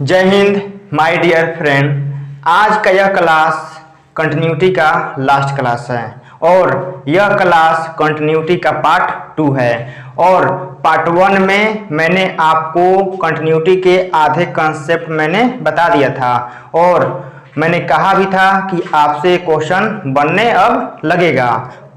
जय Hind my dear friend. आज का यह क्लास कंटिन्यूटी का लास्ट क्लास है और यह क्लास कंटिन्यूटी का पार्ट 2 है। और पार्ट 1 में मैंने आपको कंटिन्यूटी के आधे कंसेप्ट मैंने बता दिया था और मैंने कहा भी था कि आपसे क्वेश्चन बनने अब लगेगा।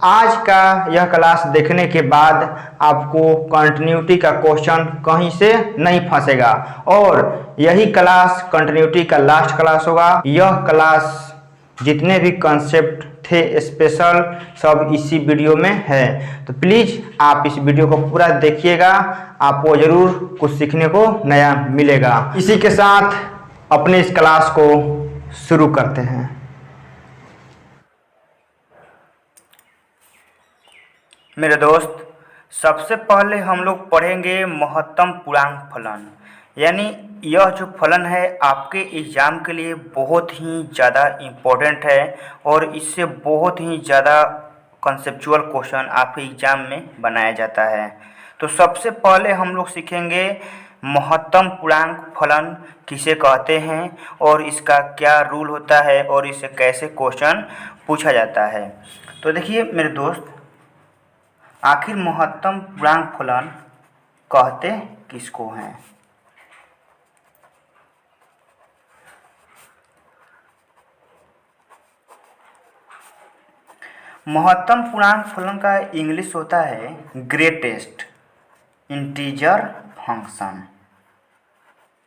आज का यह क्लास देखने के बाद आपको कंटिन्यूटी का क्वेश्चन कहीं से नहीं फंसेगा और यही क्लास कंटिन्यूटी का लास्ट क्लास होगा। यह क्लास जितने भी कंसेप्ट थे स्पेशल सब इसी वीडियो में है, तो प्लीज़ आप इस वीडियो को पूरा देखिएगा, आपको ज़रूर कुछ सीखने को नया मिलेगा। इसी के साथ अपने इस क्लास को शुरू करते हैं। मेरे दोस्त, सबसे पहले हम लोग पढ़ेंगे महत्तम पूर्णांक फलन। यानी यह जो फलन है आपके एग्ज़ाम के लिए बहुत ही ज़्यादा इम्पोर्टेंट है और इससे बहुत ही ज़्यादा कंसेप्चुअल क्वेश्चन आपके एग्ज़ाम में बनाया जाता है। तो सबसे पहले हम लोग सीखेंगे महत्तम पूर्णांक फलन किसे कहते हैं और इसका क्या रूल होता है और इससे कैसे क्वेश्चन पूछा जाता है। तो देखिए मेरे दोस्त, आखिर महत्तम पूर्णांक फलन कहते किसको हैं? महत्तम पूर्णांक फलन का इंग्लिश होता है greatest integer function.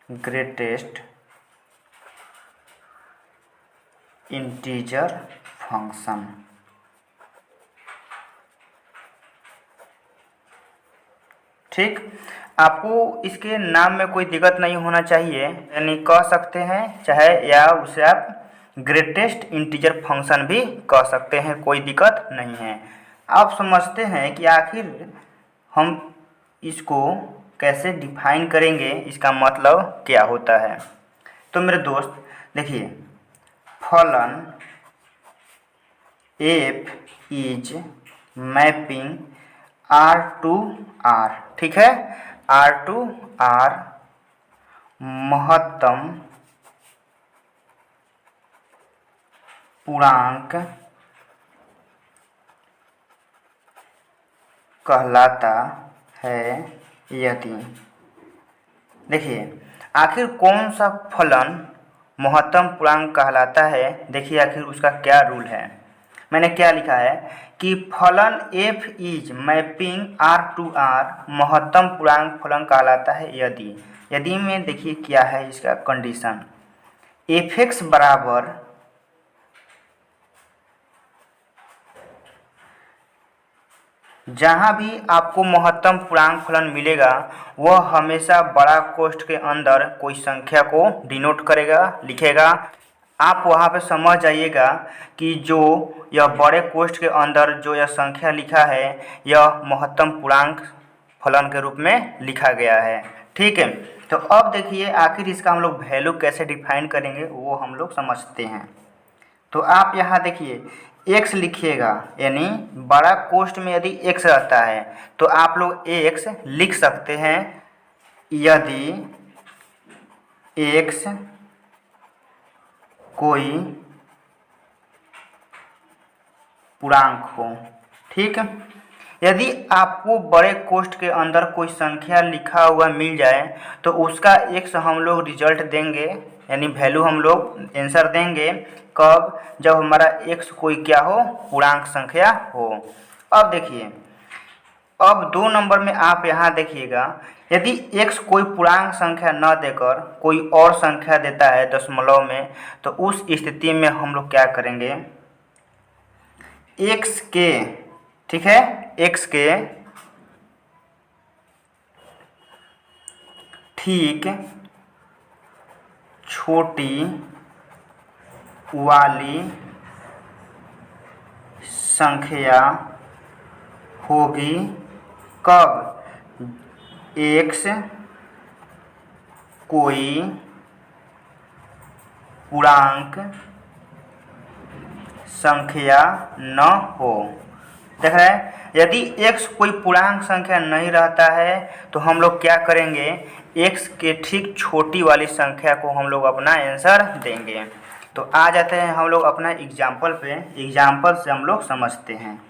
Greatest integer function. ठीक, आपको इसके नाम में कोई दिक्कत नहीं होना चाहिए, यानी कह सकते हैं चाहे, या उसे आप ग्रेटेस्ट इंटीजर फंक्शन भी कह सकते हैं, कोई दिक्कत नहीं है। आप समझते हैं कि आखिर हम इसको कैसे डिफाइन करेंगे, इसका मतलब क्या होता है। तो मेरे दोस्त देखिए, फलन f is mapping R to R, ठीक है, R टू R महत्तम पूर्णांक कहलाता है यदि, देखिए आखिर कौन सा फलन महत्तम पूर्णांक कहलाता है। देखिए आखिर उसका क्या रूल है। मैंने क्या लिखा है कि फलन f is mapping R to R महत्तम पूर्णांक फलन कहलाता है यदि। यदि में देखिए क्या है इसका कंडीशन, f(x) बराबर जहाँ भी आपको महत्तम पूर्णांक फलन मिलेगा वह हमेशा बड़ा कोष्ठ के अंदर कोई संख्या को डिनोट करेगा, लिखेगा। आप वहाँ पे समझ जाइएगा कि जो यह बड़े कोष्ठ के अंदर जो यह संख्या लिखा है यह महत्तम पूर्णांक फलन के रूप में लिखा गया है। ठीक है, तो अब देखिए आखिर इसका हम लोग वैल्यू कैसे डिफाइन करेंगे वो हम लोग समझते हैं। तो आप यहाँ देखिए x लिखिएगा, यानी बड़ा कोष्ठ में यदि x रहता है तो आप लोग x लिख सकते हैं यदि x कोई पूर्णांक हो। ठीक, यदि आपको बड़े कोष्ठ के अंदर कोई संख्या लिखा हुआ मिल जाए तो उसका x हम लोग रिजल्ट देंगे, यानी वैल्यू हम लोग आंसर देंगे कब, जब हमारा x कोई क्या हो, पूर्णांक संख्या हो। अब देखिए, अब 2 नंबर में आप यहाँ देखिएगा, यदि x कोई पूर्णांक संख्या न देकर कोई और संख्या देता है दशमलव में, तो उस स्थिति में हम लोग क्या करेंगे, x के, ठीक है, x के ठीक छोटी वाली संख्या होगी कब, x कोई पूर्णांक संख्या न हो। देख रहे हैं, यदि x कोई पूर्णांक संख्या नहीं रहता है तो हम लोग क्या करेंगे, x के ठीक छोटी वाली संख्या को हम लोग अपना आंसर देंगे। तो आ जाते हैं हम लोग अपना एग्जाम्पल पे, एग्जाम्पल से हम लोग समझते हैं।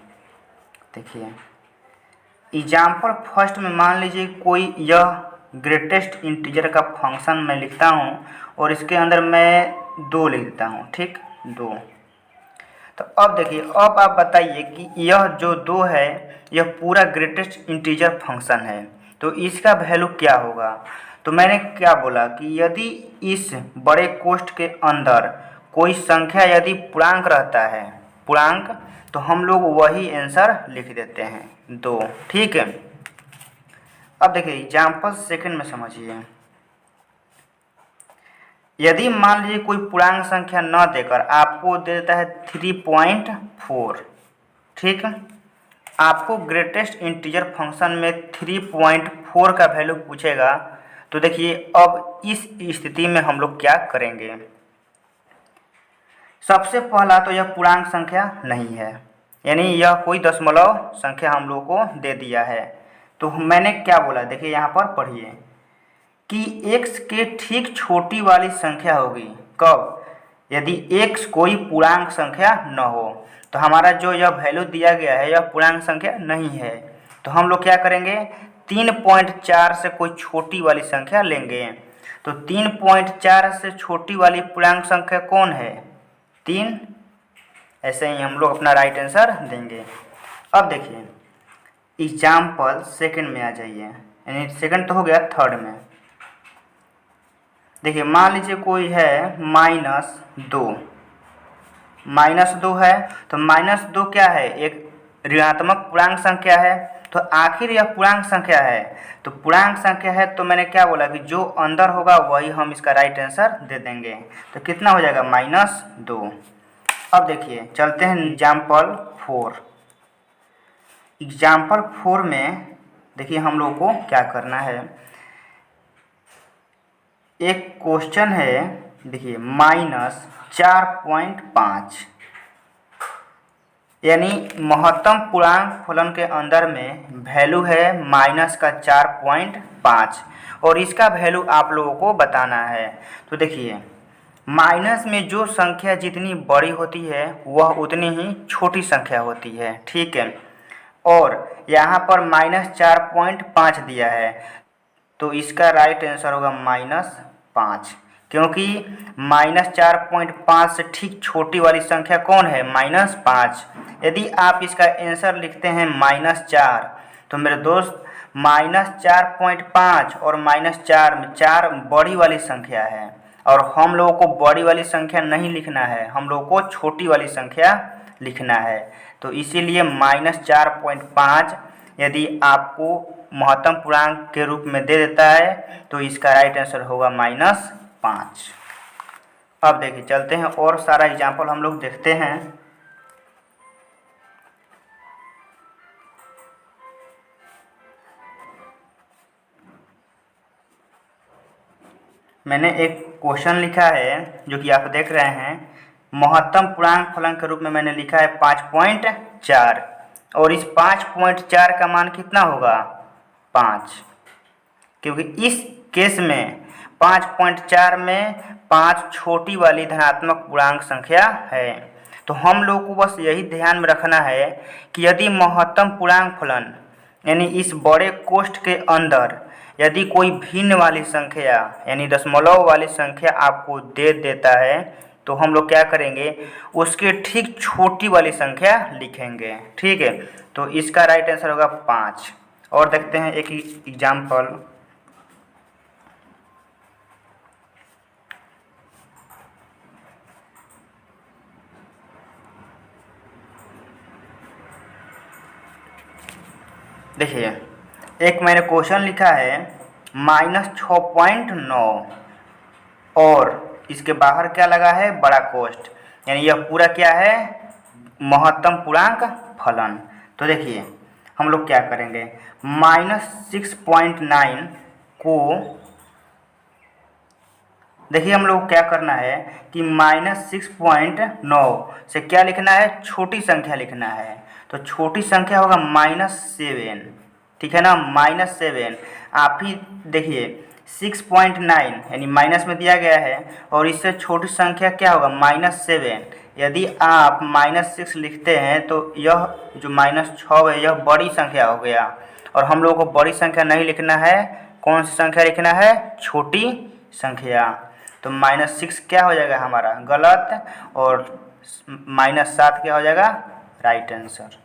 देखिए एग्जाम्पल फर्स्ट में मान लीजिए कोई यह ग्रेटेस्ट इंटीजर का फंक्शन मैं लिखता हूँ और इसके अंदर मैं 2 लिख देता हूँ, ठीक 2। तो अब देखिए, अब आप बताइए कि यह जो 2 है यह पूरा ग्रेटेस्ट इंटीजर फंक्शन है, तो इसका वैल्यू क्या होगा। तो मैंने क्या बोला कि यदि इस बड़े कोष्ठ के अंदर कोई संख्या यदि पूर्णांक रहता है, पूर्णांक, तो हम लोग वही आंसर लिख देते हैं 2, ठीक है। अब देखिए एग्जाम्पल सेकंड में समझिए, यदि मान लीजिए कोई पूर्णांक संख्या न देकर आपको दे देता है 3.4, ठीक, आपको ग्रेटेस्ट इंटीजर फंक्शन में 3.4 का वैल्यू पूछेगा। तो देखिए अब इस स्थिति में हम लोग क्या करेंगे। सबसे पहला तो यह पूर्णांक संख्या नहीं है, यानी यह कोई दशमलव संख्या हम लोग को दे दिया है। तो मैंने क्या बोला, देखिए यहाँ पर पढ़िए कि x के ठीक छोटी वाली संख्या होगी कब, यदि x कोई पूर्णांक संख्या न हो। तो हमारा जो यह वैल्यू दिया गया है यह पूर्णांक संख्या नहीं है, तो हम लोग क्या करेंगे, 3.4 से कोई छोटी वाली संख्या लेंगे। तो 3.4 से छोटी वाली पूर्णांक संख्या कौन है, 3। ऐसे ही हम लोग अपना राइट आंसर देंगे। अब देखिए एग्जाम्पल सेकंड में आ जाइए, यानी सेकंड तो हो गया, थर्ड में देखिए मान लीजिए कोई है -2, -2 है। तो -2 क्या है, एक ऋणात्मक पूर्णांक संख्या है। तो आखिर यह पूर्णांक संख्या है, तो पूर्णांक संख्या है तो मैंने क्या बोला कि जो अंदर होगा वही हम इसका राइट आंसर दे देंगे। तो कितना हो जाएगा, -2। अब देखिए चलते हैं एग्जाम्पल 4। एग्जाम्पल 4 में देखिए हम लोग को क्या करना है, एक क्वेश्चन है, देखिए -4.5, यानी महत्तम पूर्णांक फलन के अंदर में वैल्यू है -4.5 और इसका वैल्यू आप लोगों को बताना है। तो देखिए माइनस में जो संख्या जितनी बड़ी होती है वह उतनी ही छोटी संख्या होती है, ठीक है। और यहाँ पर -4.5 दिया है, तो इसका राइट आंसर होगा -5, क्योंकि -4.5 से ठीक छोटी वाली संख्या कौन है, -5। यदि आप इसका आंसर लिखते हैं -4, तो मेरे दोस्त -4.5 और -4 में 4 बड़ी वाली संख्या है और हम लोगों को बड़ी वाली संख्या नहीं लिखना है, हम लोगों को छोटी वाली संख्या लिखना है। तो इसीलिए -4.5 यदि आपको महत्तम पूर्णांक के रूप में दे देता है तो इसका राइट आंसर होगा -5। अब देखिए चलते हैं और सारा एग्जाम्पल हम लोग देखते हैं। मैंने एक क्वेश्चन लिखा है जो कि आप देख रहे हैं, महत्तम पूर्णांक फलन के रूप में मैंने लिखा है 5.4 और इस 5.4 का मान कितना होगा, 5, क्योंकि इस केस में 5.4 में 5 छोटी वाली धनात्मक पूर्णांक संख्या है। तो हम लोग को बस यही ध्यान में रखना है कि यदि महत्तम पूर्णांक फलन यानी इस बड़े कोष्ठ के अंदर यदि कोई भिन्न वाली संख्या यानी दशमलव वाली संख्या आपको दे देता है तो हम लोग क्या करेंगे, उसके ठीक छोटी वाली संख्या लिखेंगे, ठीक है। तो इसका राइट आंसर होगा 5। और देखते हैं एक एग्जाम्पल, देखिए एक मैंने क्वेश्चन लिखा है -6.9 और इसके बाहर क्या लगा है, बड़ा कोष्ठ, यानी यह पूरा क्या है, महत्तम पूर्णांक फलन। तो देखिए हम लोग क्या करेंगे, -6.9 को देखिए हम लोग क्या करना है कि -6.9 से क्या लिखना है, छोटी संख्या लिखना है। तो छोटी संख्या होगा -7, ठीक है ना, -7। आप ही देखिए 6.9 यानी माइनस में दिया गया है, और इससे छोटी संख्या क्या होगा -7। यदि आप -6 लिखते हैं तो यह जो -6 है यह बड़ी संख्या हो गया, और हम लोगों को बड़ी संख्या नहीं लिखना है, कौन सी संख्या लिखना है, छोटी संख्या। तो -6 क्या हो जाएगा हमारा, गलत, और -7 क्या हो जाएगा, राइट आंसर।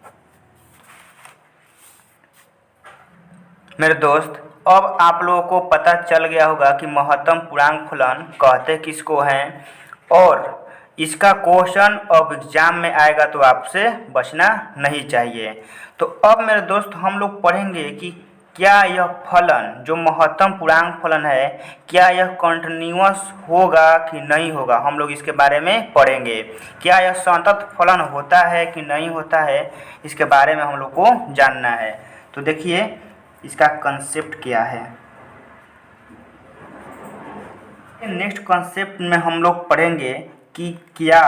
मेरे दोस्त, अब आप लोगों को पता चल गया होगा कि महत्तम पूर्णांक फलन कहते किसको हैं, और इसका क्वेश्चन अब एग्जाम में आएगा तो आपसे बचना नहीं चाहिए। तो अब मेरे दोस्त हम लोग पढ़ेंगे कि क्या यह फलन जो महत्तम पूर्णांक फलन है, क्या यह कंटिन्यूअस होगा कि नहीं होगा, हम लोग इसके बारे में पढ़ेंगे। क्या यह संतत फलन होता है कि नहीं होता है, इसके बारे में हम लोग को जानना है। तो देखिए इसका कंसेप्ट क्या है। नेक्स्ट कंसेप्ट में हम लोग पढ़ेंगे कि क्या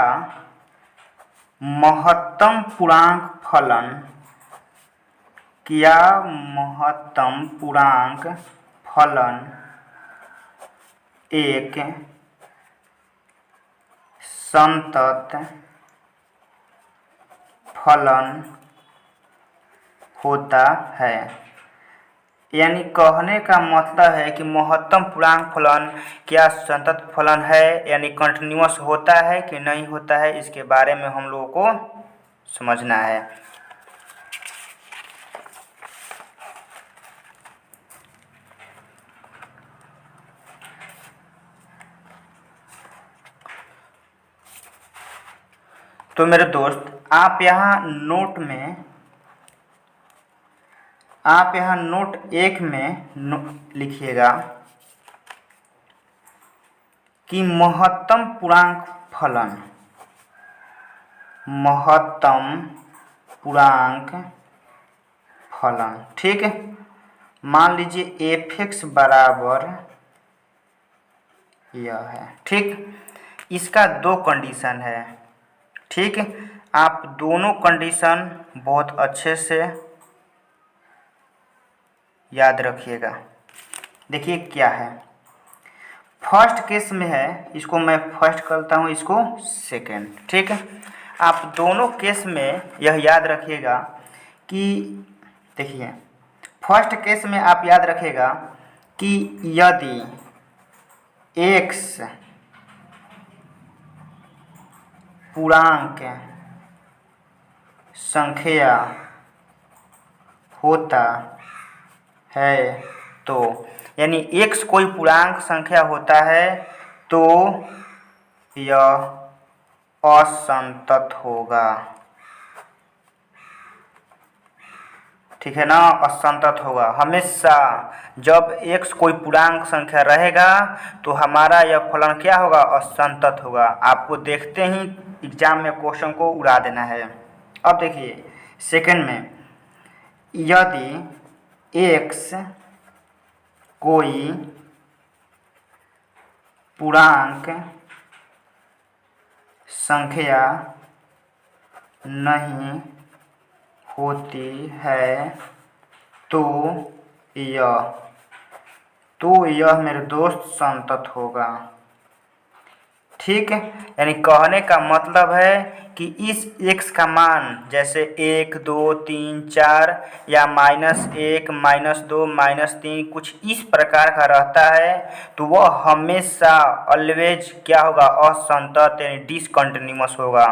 महत्तम पूर्णांक फलन, क्या महत्तम पूर्णांक फलन एक संतत फलन होता है। यानी कहने का मतलब है कि महत्तम पूर्णांक फलन क्या संतत फलन है, यानी कंटिन्यूअस होता है कि नहीं होता है, इसके बारे में हम लोगों को समझना है। तो मेरे दोस्त, आप यहाँ नोट 1 में लिखिएगा कि महत्तम पूर्णांक फलन, ठीक है। मान लीजिए f(x) बराबर यह है, ठीक। इसका 2 कंडीशन है, ठीक। आप दोनों कंडीशन बहुत अच्छे से याद रखिएगा। देखिए क्या है, फर्स्ट केस में है, इसको मैं फर्स्ट करता हूँ, इसको सेकेंड, ठीक है। आप दोनों केस में यह याद रखिएगा कि देखिए फर्स्ट केस में आप याद रखिएगा कि यदि x पूर्णांक संख्या होता है तो, यानी x कोई पूर्णांक संख्या होता है तो यह असंतत होगा, ठीक है ना, असंतत होगा। हमेशा जब x कोई पूर्णांक संख्या रहेगा तो हमारा यह फलन क्या होगा, असंतत होगा। आपको देखते ही एग्जाम में क्वेश्चन को उड़ा देना है। अब देखिए सेकंड में, यदि x कोई पूर्णांक संख्या नहीं होती है तो यह मेरे दोस्त संतत होगा, ठीक है। यानी कहने का मतलब है कि इस x का मान जैसे 1, 2, 3, 4 या -1, -2, -3 कुछ इस प्रकार का रहता है तो वह हमेशा ऑलवेज क्या होगा, असंतत यानी डिसकंटिन्यूअस होगा।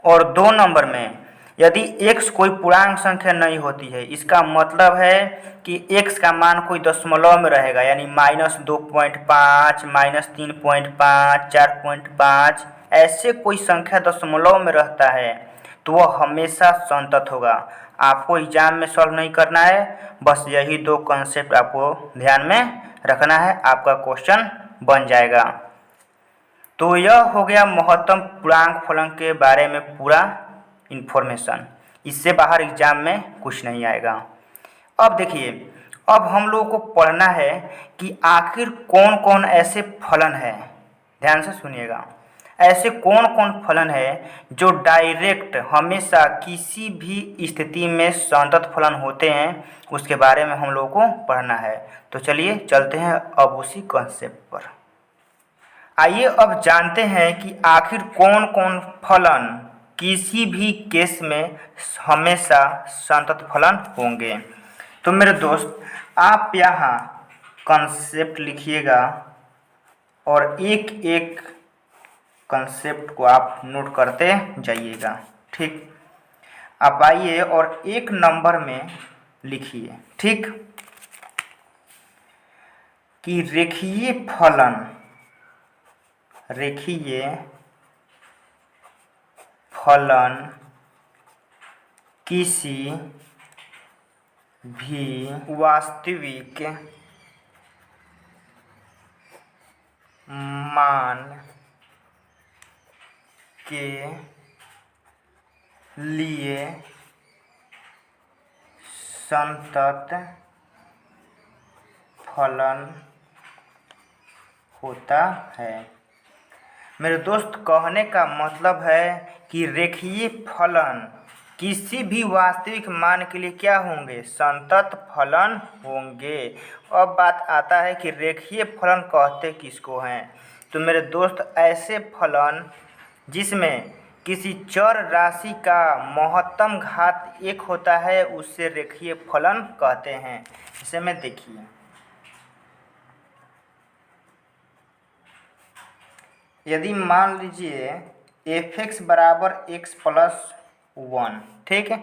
और 2 नंबर में, यदि x कोई पूर्णांक संख्या नहीं होती है, इसका मतलब है कि x का मान कोई दशमलव में रहेगा, यानी -2.5, -3.5, 4.5 ऐसे कोई संख्या दशमलव में रहता है तो वह हमेशा संतत होगा। आपको एग्जाम में सॉल्व नहीं करना है, बस यही 2 कॉन्सेप्ट आपको ध्यान में रखना है, आपका क्वेश्चन बन जाएगा। तो यह हो गया महत्तम पूर्णांक फलन के बारे में पूरा इन्फॉर्मेशन। इससे बाहर एग्जाम में कुछ नहीं आएगा। अब देखिए, अब हम लोगों को पढ़ना है कि आखिर कौन कौन ऐसे फलन हैं, ध्यान से सुनिएगा, ऐसे कौन कौन फलन है जो डायरेक्ट हमेशा किसी भी स्थिति में संतत फलन होते हैं, उसके बारे में हम लोगों को पढ़ना है। तो चलिए चलते हैं अब उसी कॉन्सेप्ट पर। आइए अब जानते हैं कि आखिर कौन कौन फलन किसी भी केस में हमेशा संतत फलन होंगे। तो मेरे दोस्त, आप यहाँ कॉन्सेप्ट लिखिएगा और एक एक कॉन्सेप्ट को आप नोट करते जाइएगा। ठीक, आप आइए और एक नंबर में लिखिए, ठीक, कि रेखीय फलन किसी भी वास्तविक मान के लिए संतत फलन होता है। मेरे दोस्त, कहने का मतलब है कि रेखीय फलन किसी भी वास्तविक मान के लिए क्या होंगे, संतत फलन होंगे। अब बात आता है कि रेखीय फलन कहते किसको हैं। तो मेरे दोस्त, ऐसे फलन जिसमें किसी चर राशि का महत्तम घात 1 होता है उससे रेखीय फलन कहते हैं। इसे में देखिए, यदि मान लीजिए f(x) बराबर x प्लस 1, ठीक है,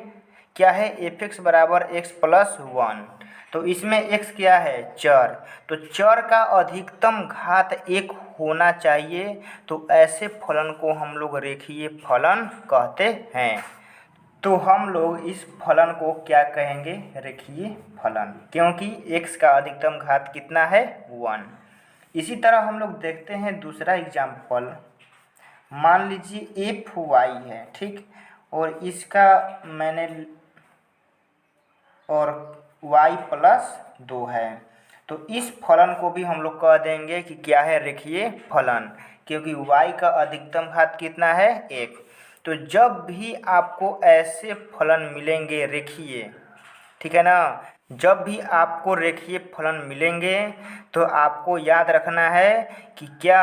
क्या है f(x) बराबर x प्लस 1, तो इसमें x क्या है, चर, तो चर का अधिकतम घात 1 होना चाहिए। तो ऐसे फलन को हम लोग रेखीय फलन कहते हैं। तो हम लोग इस फलन को क्या कहेंगे, रेखीय फलन, क्योंकि x का अधिकतम घात कितना है, 1। इसी तरह हम लोग देखते हैं दूसरा एग्जाम्पल। मान लीजिए fy है, ठीक, और इसका मैंने और y प्लस 2 है। तो इस फलन को भी हम लोग कह देंगे कि क्या है, रेखीय फलन, क्योंकि y का अधिकतम घात कितना है, 1। तो जब भी आपको ऐसे फलन मिलेंगे रेखीय, ठीक है ना, जब भी आपको रेखीय फलन मिलेंगे तो आपको याद रखना है कि क्या,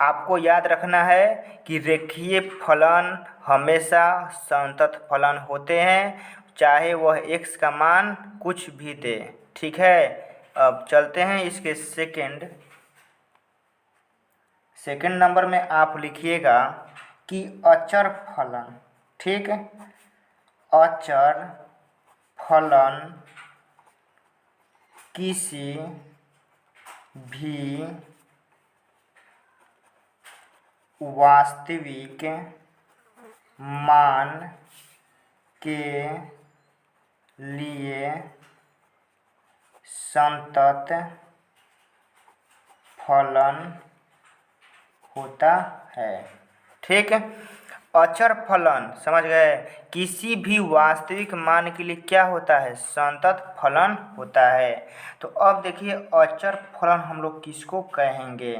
आपको याद रखना है कि रेखीय फलन हमेशा संतत फलन होते हैं, चाहे वह x का मान कुछ भी दे। ठीक है, अब चलते हैं इसके सेकंड नंबर में। आप लिखिएगा कि अचर फलन, ठीक, अचर फलन किसी भी वास्तविक मान के लिए संतत फलन होता है। ठीक, अचर फलन समझ गए, किसी भी वास्तविक मान के लिए क्या होता है, संतत फलन होता है। तो अब देखिए अचर फलन हम लोग किसको कहेंगे।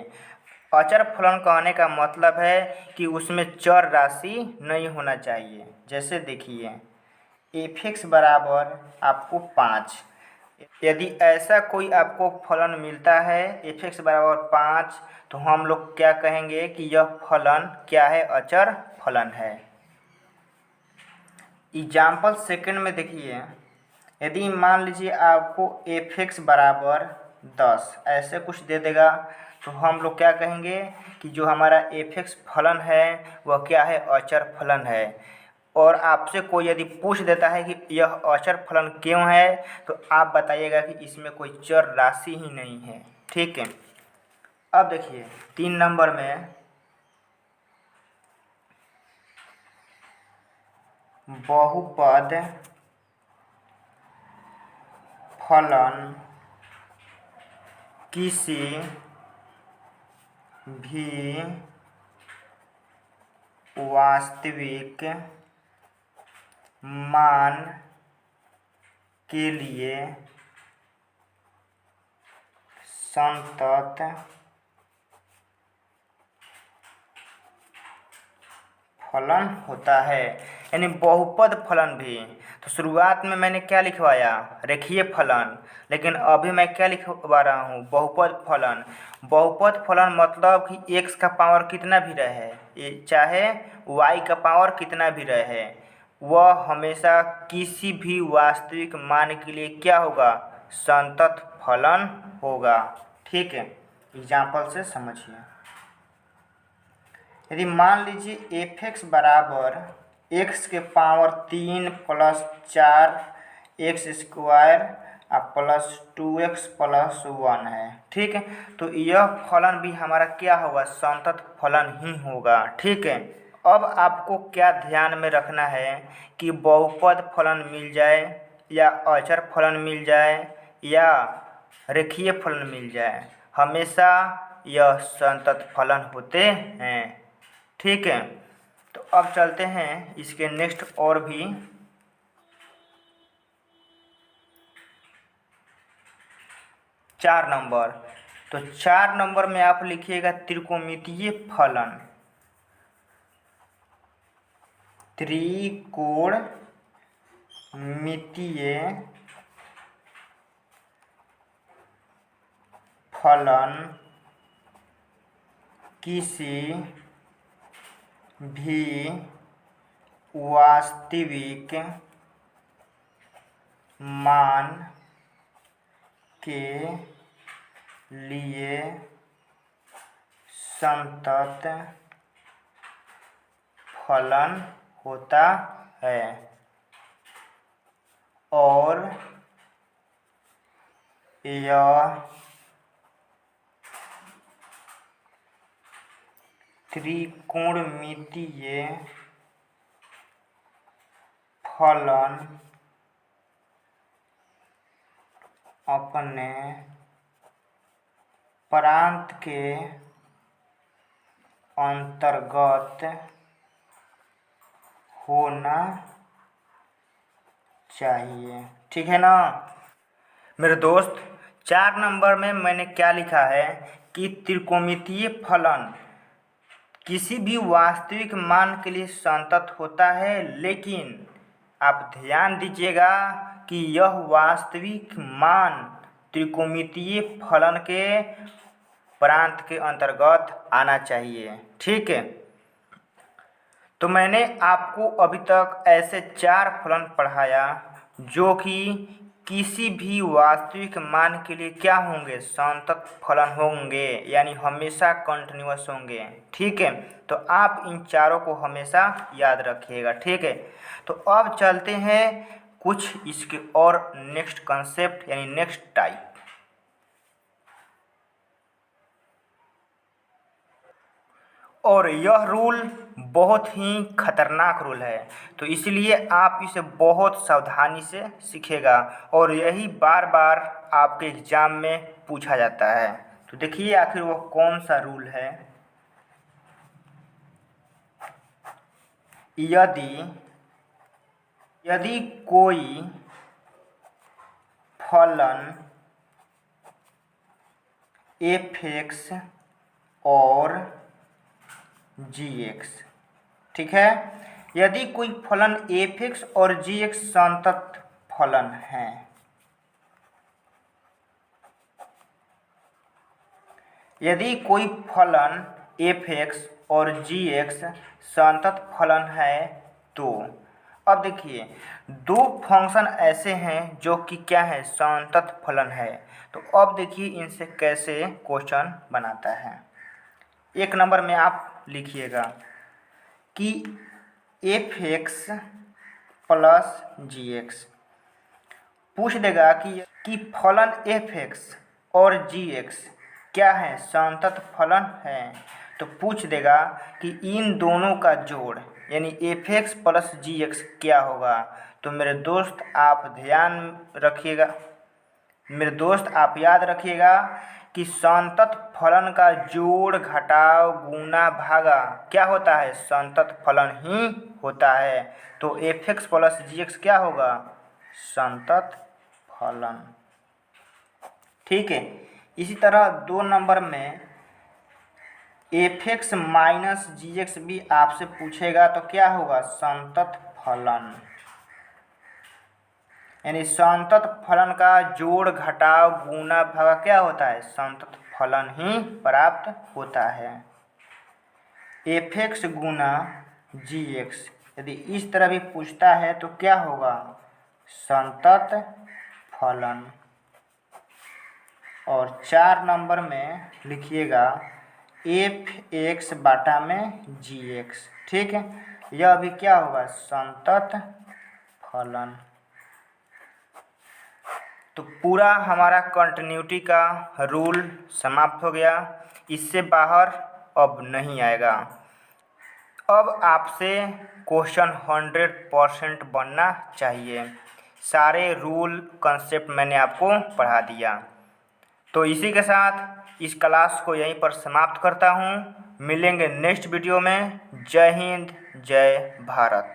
अचर फलन कहने का मतलब है कि उसमें चर राशि नहीं होना चाहिए। जैसे देखिए f(x) बराबर आपको 5, यदि ऐसा कोई आपको फलन मिलता है f(x) बराबर 5, तो हम लोग क्या कहेंगे कि यह फलन क्या है, अचर फलन है। एग्जाम्पल सेकंड में देखिए, यदि मान लीजिए आपको f(x) बराबर 10 ऐसे कुछ दे देगा, तो हम लोग क्या कहेंगे कि जो हमारा f(x) फलन है वह क्या है, अचर फलन है। और आपसे कोई यदि पूछ देता है कि यह अचर फलन क्यों है, तो आप बताइएगा कि इसमें कोई चर राशि ही नहीं है। ठीक है, अब देखिए 3 नंबर में बहुपद फलन किसी भी वास्तविक मान के लिए संतत फलन होता है, यानी बहुपद फलन भी। तो शुरुआत में मैंने क्या लिखवाया, रेखीय फलन, लेकिन अभी मैं क्या लिखवा रहा हूँ, बहुपद फलन। बहुपद फलन मतलब कि x का पावर कितना भी रहे, चाहे y का पावर कितना भी रहे, वह हमेशा किसी भी वास्तविक मान के लिए क्या होगा, संतत फलन होगा। ठीक है, एग्जाम्पल से समझिए। यदि मान लीजिए एफ एक्स बराबर एक्स के power 3 plus 4 x square plus 2x plus 1 है। ठीक है, तो यह फलन भी हमारा क्या होगा, संतत फलन ही होगा। ठीक है, अब आपको क्या ध्यान में रखना है कि बहुपद फलन मिल जाए या अचर फलन मिल जाए या रेखीय फलन मिल जाए, हमेशा यह संतत फलन होते हैं। ठीक है, तो अब चलते हैं इसके नेक्स्ट और भी। चार नंबर, तो 4 नंबर में आप लिखिएगा त्रिकोणमितीय फलन। त्रिकोणमितीय फलन किसी भी वास्तविक मान के लिए संतत फलन होता है और यह त्रिकोणमितीय फलन अपने प्रांत के अंतर्गत होना चाहिए। ठीक है ना मेरे दोस्त। 4 नंबर में मैंने क्या लिखा है कि त्रिकोणमितीय फलन किसी भी वास्तविक मान के लिए संतत होता है, लेकिन आप ध्यान दीजिएगा कि यह वास्तविक मान त्रिकोणमितीय फलन के प्रांत के अंतर्गत आना चाहिए। ठीक है, तो मैंने आपको अभी तक ऐसे 4 फलन पढ़ाया जो कि किसी भी वास्तविक मान के लिए क्या होंगे, संतत फलन होंगे, यानी हमेशा कंटिन्यूअस होंगे। ठीक है, तो आप इन चारों को हमेशा याद रखिएगा। ठीक है, तो अब चलते हैं कुछ इसके और नेक्स्ट कंसेप्ट यानी नेक्स्ट टाइप। और यह रूल बहुत ही खतरनाक रूल है, तो इसलिए आप इसे बहुत सावधानी से सीखिएगा और यही बार बार आपके एग्जाम में पूछा जाता है। तो देखिए आखिर वह कौन सा रूल है। यदि कोई फलन एफ एक्स और जी एक्स, ठीक है, यदि कोई फलन एफ एक्स और जी एक्स संतत फलन है, यदि कोई फलन एफ एक्स और जी एक्स संतत फलन है, तो अब देखिए 2 फंक्शन ऐसे हैं जो कि क्या है, संतत फलन है। तो अब देखिए इनसे कैसे क्वेश्चन बनाता है। 1 नंबर में आप लिखिएगा कि एफ एक्स प्लस जी एक्स, पूछ देगा कि फलन एफ एक्स और जी एक्स क्या है, संतत फलन है। तो पूछ देगा कि इन दोनों का जोड़ यानी एफ एक्स प्लस जी एक्स क्या होगा। तो मेरे दोस्त आप ध्यान रखिएगा, मेरे दोस्त आप याद रखिएगा कि संतत फलन का जोड़ घटाव गुना भागा क्या होता है, संतत फलन ही होता है। तो एफ एक्स प्लस जी एक्स क्या होगा, संतत फलन। ठीक है, इसी तरह 2 नंबर में एफ एक्स माइनस जी एक्स भी आपसे पूछेगा तो क्या होगा, संतत फलन। यानी संतत फलन का जोड़ घटाव गुना भागा क्या होता है, संतत फलन ही प्राप्त होता है। एफ एक्स गुना जी एक्स यदि इस तरह भी पूछता है तो क्या होगा, संतत फलन। और 4 नंबर में लिखिएगा एफ एक्स बाटा में जी एक्स। ठीक है, यह भी क्या होगा, संतत फलन। तो पूरा हमारा कंटिन्यूटी का रूल समाप्त हो गया, इससे बाहर अब नहीं आएगा। अब आपसे क्वेश्चन 100% बनना चाहिए। सारे रूल कंसेप्ट मैंने आपको पढ़ा दिया। तो इसी के साथ इस क्लास को यहीं पर समाप्त करता हूँ। मिलेंगे नेक्स्ट वीडियो में। जय हिंद, जय भारत।